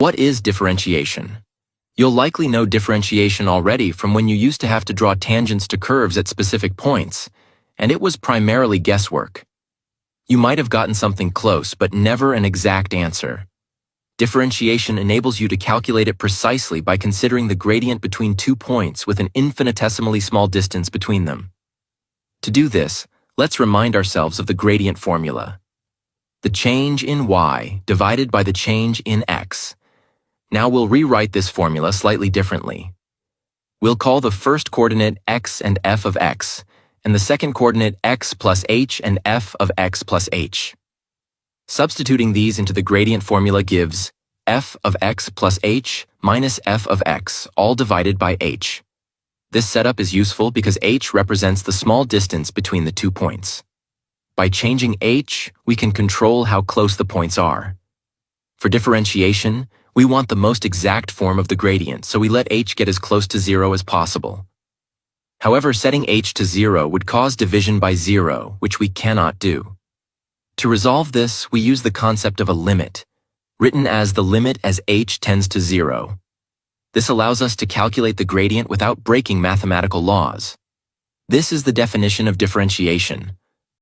What is differentiation? You'll likely know differentiation already from when you used to have to draw tangents to curves at specific points, and it was primarily guesswork. You might have gotten something close, but never an exact answer. Differentiation enables you to calculate it precisely by considering the gradient between 2 points with an infinitesimally small distance between them. To do this, let's remind ourselves of the gradient formula. The change in y divided by the change in x. Now we'll rewrite this formula slightly differently. We'll call the first coordinate x and f of x, and the second coordinate x plus h and f of x plus h. Substituting these into the gradient formula gives f of x plus h minus f of x, all divided by h. This setup is useful because h represents the small distance between the 2 points. By changing h, we can control how close the points are. For differentiation, we want the most exact form of the gradient, so we let h get as close to 0 as possible. However, setting h to 0 would cause division by 0, which we cannot do. To resolve this, we use the concept of a limit, written as the limit as h tends to 0. This allows us to calculate the gradient without breaking mathematical laws. This is the definition of differentiation.